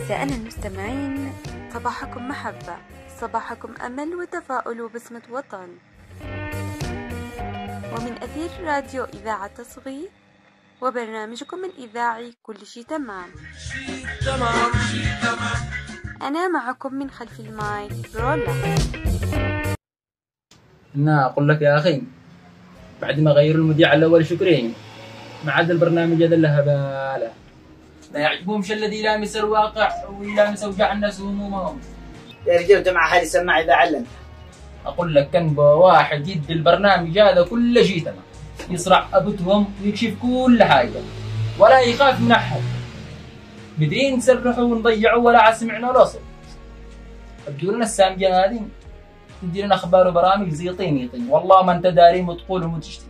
أعزائنا المستمعين، صباحكم محبة، صباحكم أمل وتفاؤل وبسمة وطن. ومن أثير راديو إذاعة تصغير وبرنامجكم الإذاعي كل شي تمام. أنا معكم من خلف المايك رولا. أنا أقول لك يا أخي، بعد ما غيروا المذيع الأول شكرين ما عاد البرنامج هذا له هبالة، لا يعجبهمش الذي يلامس الواقع ويلامس أوجاع الناس وهمومهم. يا رجال انت مع حالي سماع إذا علم. أقول لك كان واحد يدي البرنامج هذا كل شيء تمام، يصرع أبوتهم ويكشف كل حاجة ولا يخاف من أحد. بدين نسرحوا ونضيعوا ولا عاد سمعنا ولا صوت. ابدوا لنا السامجة هذه تدي لنا أخبار وبرامج زي طين والله ما أنت داري وتقول وتشتي.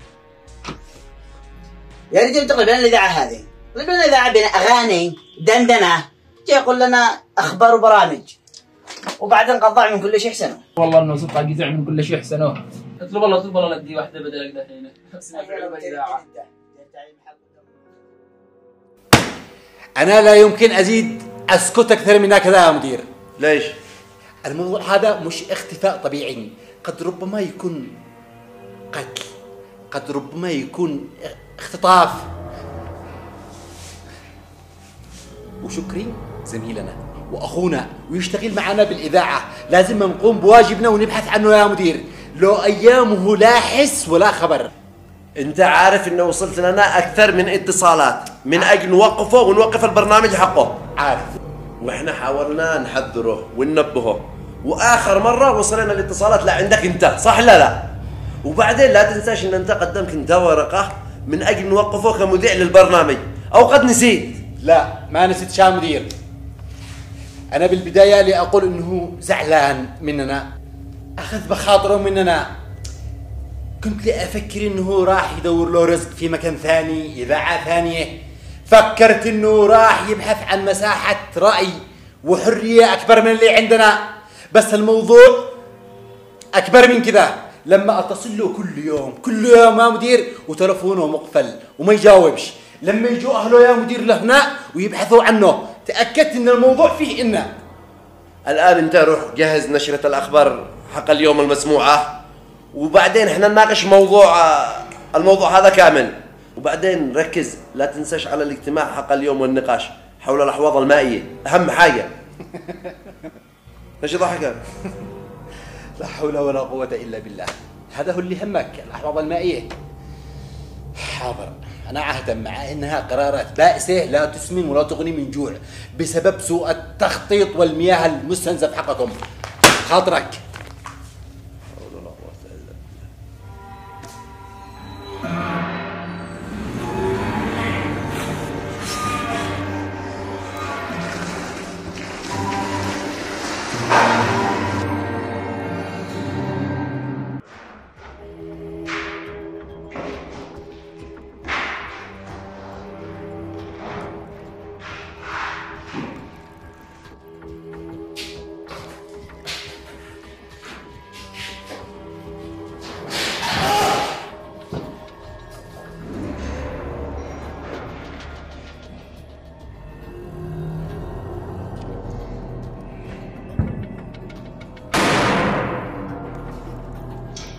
يا رجال تقلب لنا الإذاعة هذه، قلب لنا إذاعة بين أغاني دندنة، جاي يقول لنا أخبار وبرامج وبعدين قضاع من كل شيء حسنه. والله انه صدق قزع من كل شيء حسنوه. اطلب الله لا تدي واحده بدلك دحين. انا لا يمكن ازيد اسكت اكثر من هكذا يا مدير. ليش؟ الموضوع هذا مش اختفاء طبيعي، قد ربما يكون قتل، قد ربما يكون اختطاف. وشكري زميلنا واخونا ويشتغل معنا بالاذاعه، لازم نقوم بواجبنا ونبحث عنه يا مدير، لو ايامه لا حس ولا خبر. انت عارف انه وصلت لنا اكثر من اتصالات من اجل نوقفه ونوقف البرنامج حقه. عارف، واحنا حاولنا نحذره وننبهه، واخر مره وصلنا الاتصالات لعندك انت، صح لا؟ وبعدين لا تنساش ان انت قدمت انت ورقه من اجل نوقفه كمذيع للبرنامج، او قد نسيت؟ لا ما نسيت يا مدير. أنا بالبداية لأقول إنه زعلان مننا، أخذ بخاطره مننا. كنت لأفكر إنه راح يدور له رزق في مكان ثاني، إذاعة ثانية. فكرت إنه راح يبحث عن مساحة رأي وحرية أكبر من اللي عندنا، بس الموضوع أكبر من كذا. لما أتصل له كل يوم يا مدير وتلفونه مقفل وما يجاوبش، لما يجوا أهله يا مدير لهنا ويبحثوا عنه، تأكدت إن الموضوع فيه إنه. الآن أنت روح جهز نشرة الأخبار حق اليوم المسموعة، وبعدين احنا نناقش الموضوع هذا كامل، وبعدين ركز لا تنساش على الاجتماع حق اليوم والنقاش حول الأحواض المائية، أهم حاجة. ايش ضحك؟ لا حول ولا قوة إلا بالله، هذا هو اللي همك، الأحواض المائية. حاضر، أنا عهدا مع أنها قرارات بائسة لا تسمن ولا تغني من جوع بسبب سوء التخطيط والمياه المستنزف حقكم. خاطرك.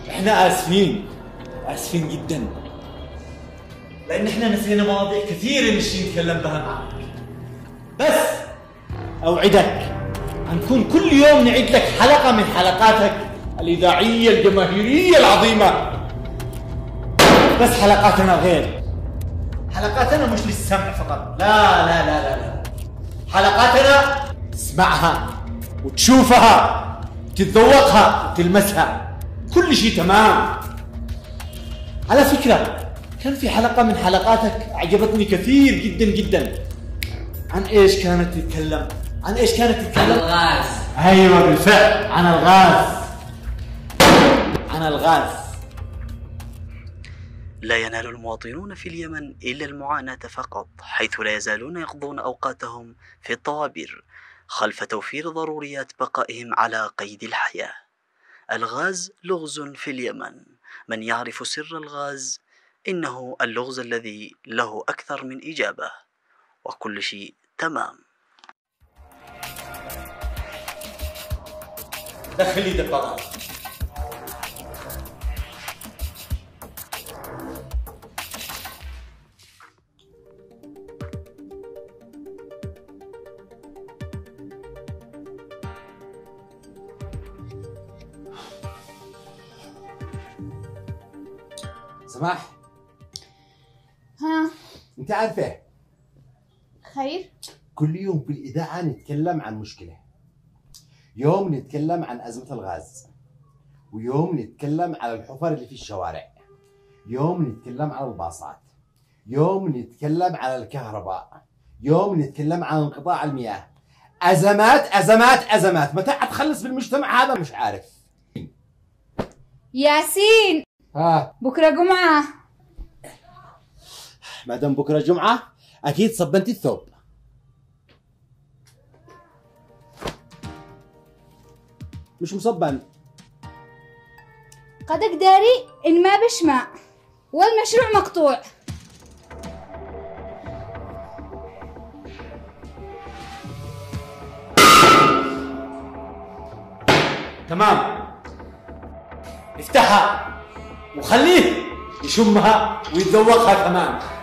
احنا اسفين جدا، لان احنا نسينا مواضيع كثيرة نشي نتكلم بها معك. بس اوعدك هنكون كل يوم نعيد لك حلقة من حلقاتك الإذاعية الجماهيرية العظيمة. بس حلقاتنا غير، حلقاتنا مش للسمع فقط، لا لا لا لا لا، حلقاتنا تسمعها وتشوفها وتتذوقها وتلمسها، كل شيء تمام. على فكرة كان في حلقة من حلقاتك أعجبتني كثير جدا جدا. عن إيش كانت تتكلم؟ عن الغاز. أيوة بالفعل، عن الغاز. لا ينال المواطنون في اليمن إلا المعاناة فقط، حيث لا يزالون يقضون أوقاتهم في الطوابير خلف توفير ضروريات بقائهم على قيد الحياة. الغاز لغز في اليمن، من يعرف سر الغاز إنه اللغز الذي له أكثر من إجابة، وكل شيء تمام. دخل لي دبابات. سماح، ها انت عارفه خير؟ كل يوم في الإذاعة نتكلم عن مشكلة، يوم نتكلم عن أزمة الغاز، ويوم نتكلم على الحفر اللي في الشوارع، يوم نتكلم على الباصات، يوم نتكلم على الكهرباء، يوم نتكلم عن انقطاع المياه. أزمات أزمات أزمات، متى حتخلص بالمجتمع هذا مش عارف. ياسين، ها، بكرة جمعة. ما دام بكرة جمعة أكيد صبنتي الثوب. مش مصبن. قدك داري إن ما بشمع والمشروع مقطوع. تمام، افتحها وخليه يشمها ويتذوقها كمان.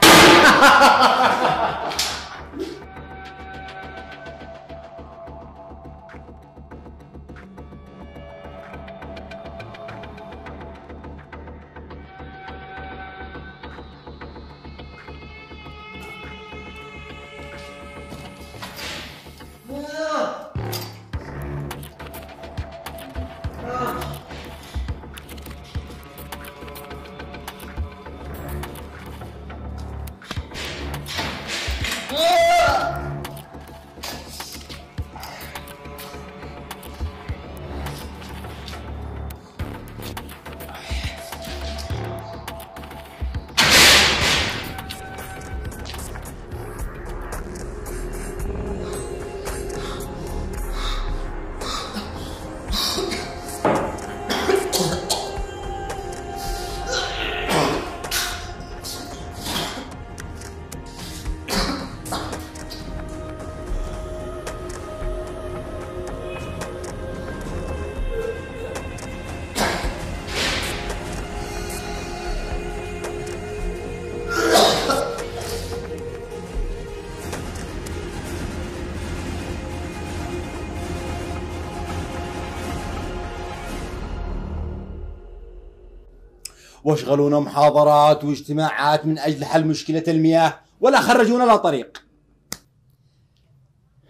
واشغلونا محاضرات واجتماعات من أجل حل مشكلة المياه ولا خرجونا لا طريق.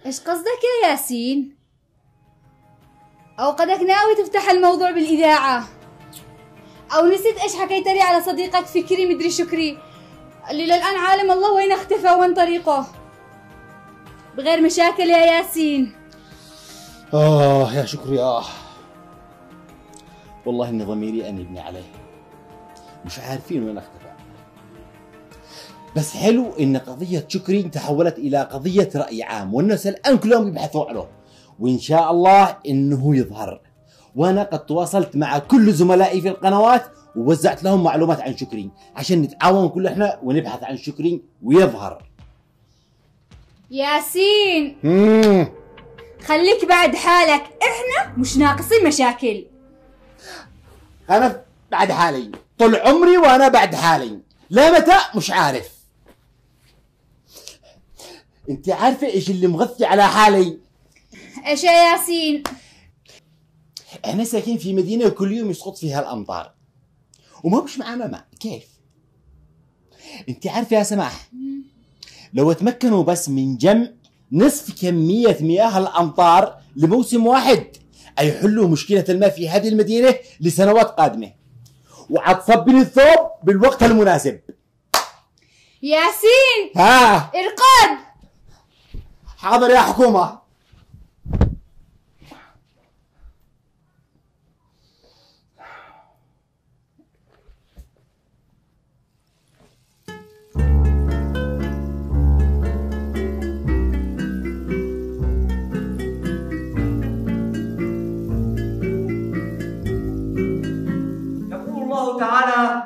إيش قصدك يا ياسين؟ أو قدك ناوي تفتح الموضوع بالإذاعة؟ أو نسيت إيش حكيت لي على صديقك فكري مدري شكري اللي للآن عالم الله وين اختفى وين طريقه؟ بغير مشاكل يا ياسين. يا شكري والله إن ضميري أنبني عليه، مش عارفين وين اختفى. بس حلو إن قضية شكري تحولت إلى قضية رأي عام، والناس الآن كلهم يبحثوا عنه، وإن شاء الله إنه يظهر. وأنا قد تواصلت مع كل زملائي في القنوات ووزعت لهم معلومات عن شكري عشان نتعاون كل إحنا ونبحث عن شكري ويظهر. ياسين خليك بعد حالك، إحنا مش ناقصين مشاكل. أنا بعد حالي طول عمري وأنا بعد حالي، لا متى مش عارف. انت عارفة ايش اللي مغثي على حالي؟ ايش يا ياسين؟ احنا ساكنين في مدينة كل يوم يسقط فيها الأمطار وما بش معانا ماء، كيف؟ انت عارفة يا سماح، لو تمكنوا بس من جمع نصف كمية مياه الأمطار لموسم واحد أيحلوا مشكلة الماء في هذه المدينة لسنوات قادمة، وعتصبني الثوب بالوقت المناسب. ياسين ارقد. حاضر يا حكومة. يقول الله تعالى: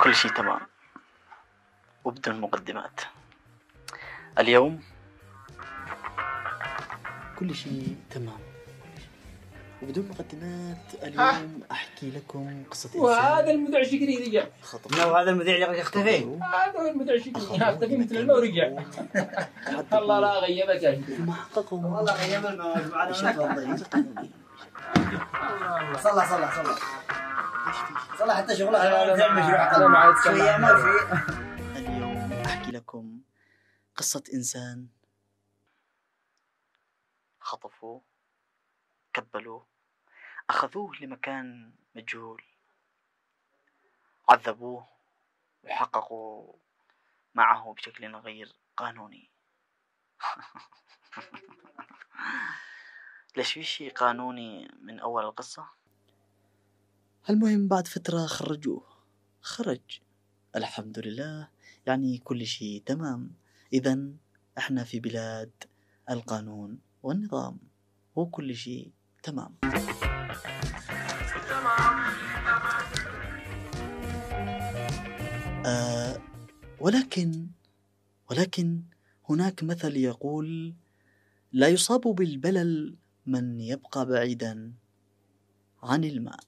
كل شيء تمام وبدون مقدمات. اليوم كل شيء تمام وبدون مقدمات. اليوم أحكي لكم قصة إنسان. وهذا المذيع الشقري رجع. وهذا المذيع اللي اختفي. هذا هو المذيع الشقري اختفي مثل الماء ورجع. الله لا غيبك يا شقري. ما حققوا والله غيب المواد معنا. صلى حتى شغلها تعمل مشروع شوية ما في. اليوم أحكي لكم قصة إنسان خطفوه، كبلوه، أخذوه لمكان مجهول، عذبوه وحققوا معه بشكل غير قانوني. ليش في شيء قانوني من أول القصة؟ المهم بعد فترة خرج الحمد لله، يعني كل شيء تمام. إذن احنا في بلاد القانون والنظام وكل شيء تمام. ولكن هناك مثل يقول: لا يصاب بالبلل من يبقى بعيدا عن الماء.